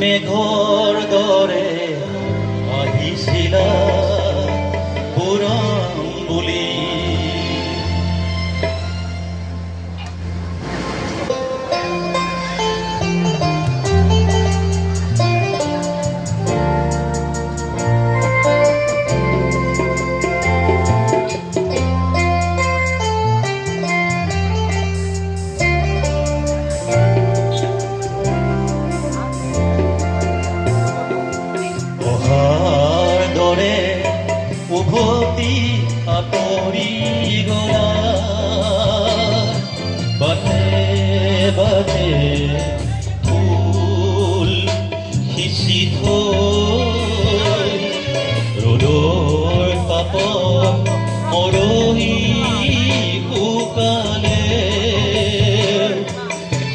মেঘৰ দৰে আহিছিলা পুৰাম বুলি। উভতি আঁতৰি গলা বাটে বাটে ফুল সিঁচি থৈ ৰ'দৰ তাপত মৰহি শুকালে।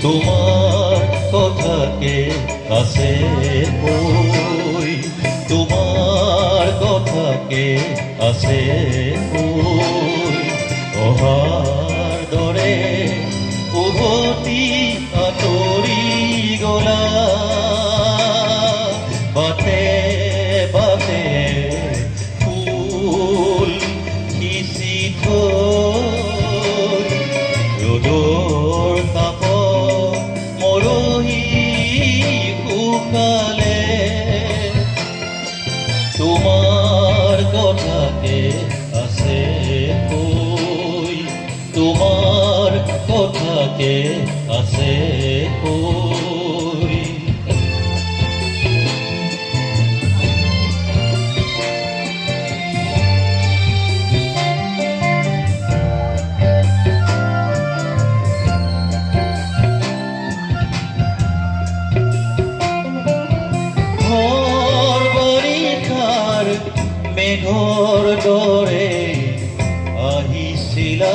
তোমাৰ কথাকে আছে কৈ, তোমাৰ কথাকে আছে কৈ, অহাৰ দৰে উভতি আঁতৰি গলা বাটে বাটে ফুল সিঁচি থৈ ৰ'দৰ তাপত মৰহি শুকালে। তোমাৰ কথাকে আছে কৈ, তোমাৰ কথাকে আছে কৈ। মেঘৰ দৰে আহিছিলা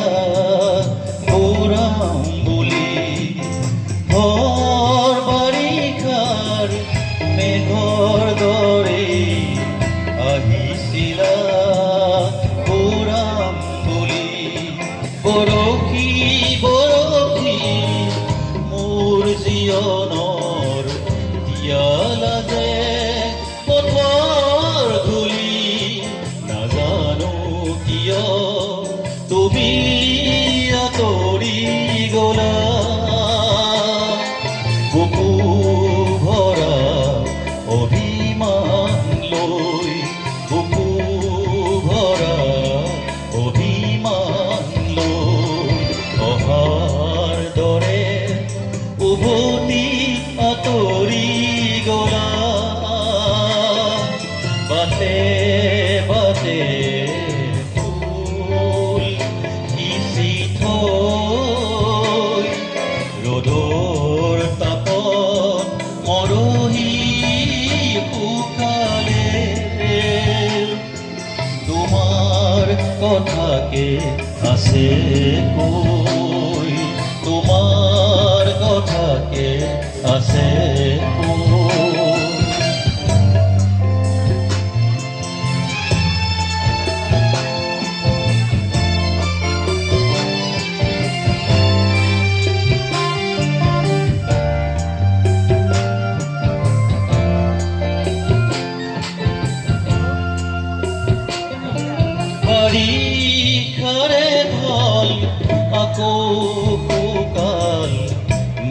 পুৰাম বুলি। ভৰ বাৰিষাৰ মেঘৰ দৰে আহিছিলা পুৰাম বুলি। বৰশী বৰশী মোৰ জীৱনৰ দিয়া লাগে পথৰ ধূলি। নাজানো কিয় তুমি আঁতৰি গলা বুকু ভৰা অভিমান লৈ, বুকু ভৰা অভিমান লৈ। অহাৰ দৰে উভতি আঁতৰি গলা বাটে বাটে ফুল সিঁচি থৈ ৰ'দৰ তাপত মৰহি শুকালে। তোমাৰ কথাকে আছে কৈ, তোমাৰ কথাকে আছে কৈ। বাৰিষাৰে ঢল আকৌ শুকাল,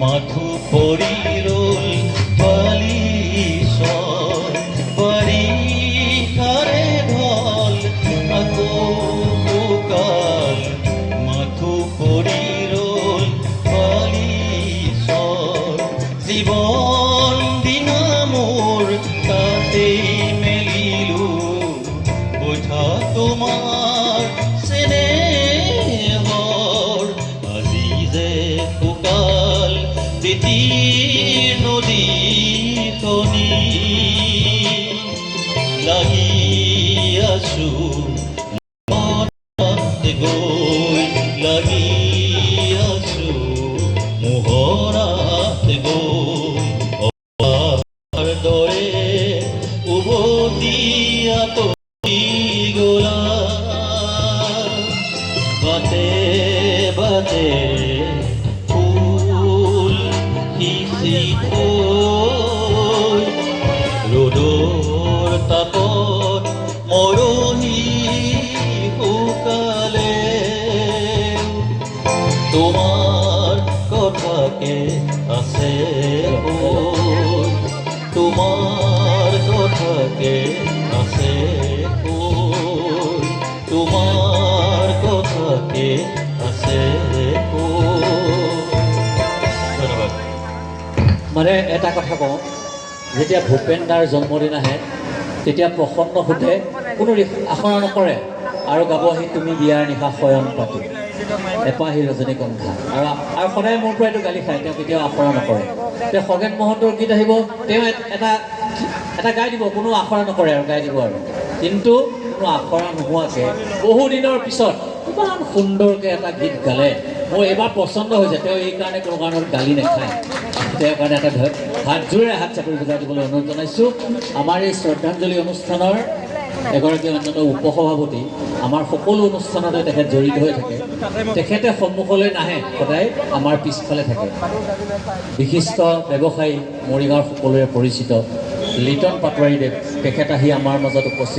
মাথো পৰি ৰ'ল বালিচৰ। বাৰিষাৰে ঢল আকৌ শুকাল, মাথো পৰি ৰ'ল বালিচৰ। জীৱন দিনা মোৰ তাতেই মেলিলো বোঝা তোমাৰ চেনেহৰ। আজি যে শুকাল তিতিৰ নদীখনি, লাগি আছো গৈ, লাগি আছো মোহনাত গৈ। অহাৰ দৰে উভতি আঁতৰি গলা বাটে বাটে ফুল সিঁচি থৈ ৰ'দৰ তাপত মৰহি শুকালে তোমাৰ কথাকে আছে কৈ তোমাৰ কথাকে আছে কৈ তোমাৰ কথাকে আছে কৈ ধন্যবাদ মানে এটা কথা কওঁ যেতিয়া ভূপেন দাৰ জন্মদিন আহে তেতিয়া প্ৰসন্ন সুধে কোনো আখৰা নকৰে আৰু গাব আহি তুমি বিয়াৰ নিশা শয়ন পাতি এপাহি ৰজনীগন্ধা আৰু সদায় মোৰ পৰা এইটো গালি খায় তেওঁ কেতিয়াও আখৰা নকৰে তেওঁ খগেন মহন্তৰ গীত আহিব তেওঁ এটা গাই দিব কোনো আখৰা নকৰে আৰু গাই দিব আৰু কিন্তু কোনো আখৰা নোহোৱাকৈ বহুদিনৰ পিছত ইমান সুন্দৰকৈ এটা গীত গালে মোৰ এইবাৰ পচন্দ হৈছে তেওঁ এইকাৰণে কোনো কাৰণত গালি নাখায় তেওঁৰ কাৰণে এটা হাত জোৰে হাত চাপৰি বজাই দিবলৈ অনুৰোধ জনাইছোঁ আমাৰ এই শ্ৰদ্ধাঞ্জলি অনুষ্ঠানৰ এগৰাকী অন্যতম উপসভাপতি আমাৰ সকলো অনুষ্ঠানতে তেখেত জড়িত হৈ থাকে তেখেতে সন্মুখলৈ নাহে সদায় আমাৰ পিছফালে থাকে বিশিষ্ট ব্যৱসায়ী মৰিগাঁৱৰ সকলোৰে পৰিচিত লিটন পাটোৱাৰীদেৱ তেখেত আহি আমাৰ মাজত উপস্থিত